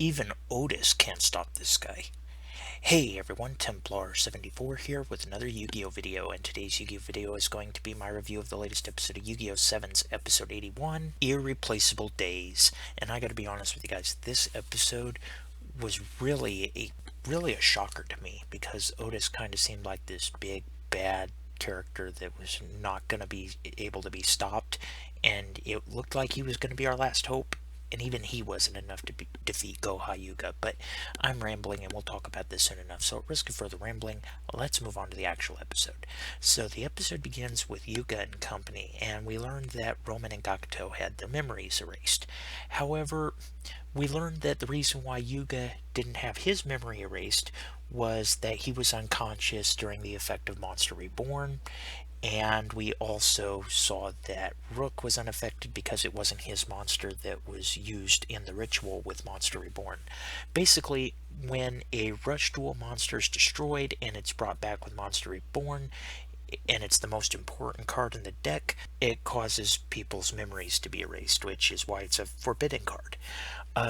Even Otis can't stop this guy. Hey everyone, Templar74 here with another Yu-Gi-Oh video, and today's Yu-Gi-Oh video is going to be my review of the latest episode of Yu-Gi-Oh! 7's episode 81, Irreplaceable Days. And I gotta be honest with you guys, this episode was really a shocker to me, because Otis kind of seemed like this big bad character that was not gonna be able to be stopped, and it looked like he was gonna be our last hope. And even he wasn't enough to defeat Go Hyuga. But I'm rambling, and we'll talk about this soon enough. So at risk of further rambling, let's move on to the actual episode. So the episode begins with Yuga and company, and we learned that Roman and Gakuto had their memories erased. However, we learned that the reason why Yuga didn't have his memory erased was that he was unconscious during the effect of Monster Reborn. And we also saw that Rook was unaffected because it wasn't his monster that was used in the ritual with Monster Reborn. Basically, when a Rush Duel monster is destroyed and it's brought back with Monster Reborn, and it's the most important card in the deck, it causes people's memories to be erased, which is why it's a forbidden card.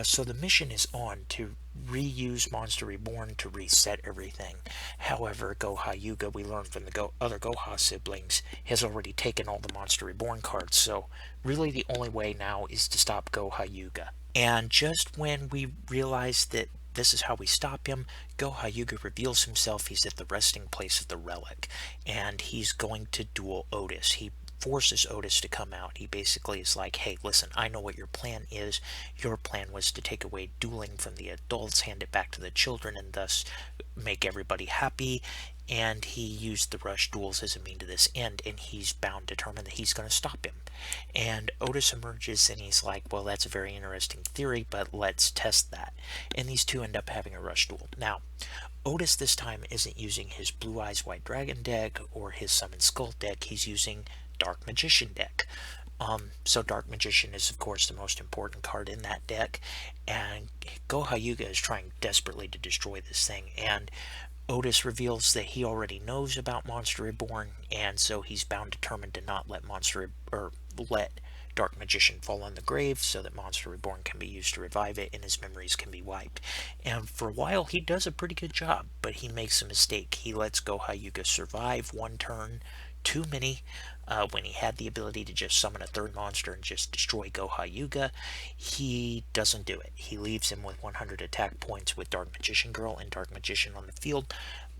So the mission is on to reuse Monster Reborn to reset everything. However, Go Hyuga, we learned from the other Goha siblings, has already taken all the Monster Reborn cards, so really the only way now is to stop Go Hyuga. And just when we realize that this is how we stop him, Go Hyuga reveals himself. He's at the resting place of the relic, and he's going to duel Otis. He forces Otis to come out. He basically is like, hey, listen, I know what your plan is. Your plan was to take away dueling from the adults, hand it back to the children, and thus make everybody happy. And he used the Rush Duels as a mean to this end, and he's bound, determined that he's going to stop him. And Otis emerges, and he's like, well, that's a very interesting theory, but let's test that. And these two end up having a Rush Duel. Now, Otis this time isn't using his Blue Eyes White Dragon deck or his Summon Skull deck. He's using Dark Magician deck. So Dark Magician is of course the most important card in that deck, and Go Hyuga is trying desperately to destroy this thing, and Otis reveals that he already knows about Monster Reborn, and so he's bound determined to not let let Dark Magician fall on the grave so that Monster Reborn can be used to revive it and his memories can be wiped. And for a while he does a pretty good job, but he makes a mistake. He lets Go Hyuga survive one turn too many when he had the ability to just summon a third monster and just destroy Go Hyuga. He doesn't do it. He leaves him with 100 attack points with Dark Magician Girl and Dark Magician on the field.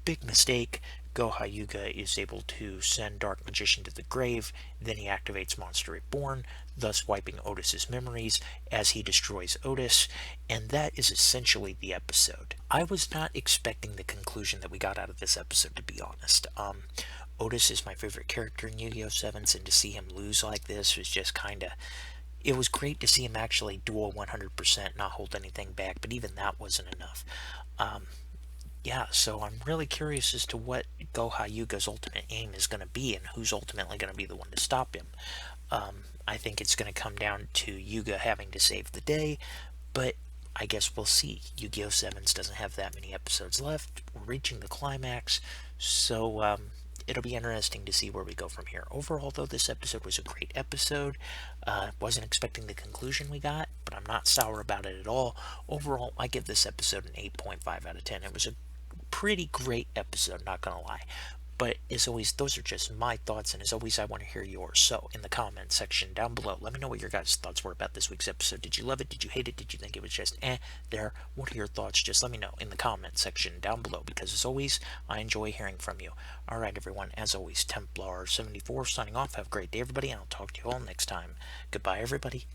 Big mistake. Go Hyuga is able to send Dark Magician to the grave, then he activates Monster Reborn, thus wiping Otis's memories as he destroys Otis, and that is essentially the episode. I was not expecting the conclusion that we got out of this episode, to be honest. Otis is my favorite character in Yu-Gi-Oh! 7's, and to see him lose like this was just kinda... It was great to see him actually duel 100%, not hold anything back, but even that wasn't enough. Yeah, so I'm really curious as to what Go Hyuga's ultimate aim is going to be, and who's ultimately going to be the one to stop him. I think it's going to come down to Yuga having to save the day, but I guess we'll see. Yu-Gi-Oh! 7's doesn't have that many episodes left. We're reaching the climax, so it'll be interesting to see where we go from here. Overall, though, this episode was a great episode. Wasn't expecting the conclusion we got, but I'm not sour about it at all. Overall, I give this episode an 8.5 out of 10. It was a pretty great episode, not gonna lie. But as always, those are just my thoughts, and as always, I want to hear yours. So in the comment section down below, let me know what your guys' thoughts were about this week's episode. Did you love it? Did you hate it? Did you think it was just there? What are your thoughts? Just let me know in the comment section down below, because as always, I enjoy hearing from you. Alright everyone, as always, Templar74 signing off. Have a great day everybody, and I'll talk to you all next time. Goodbye everybody.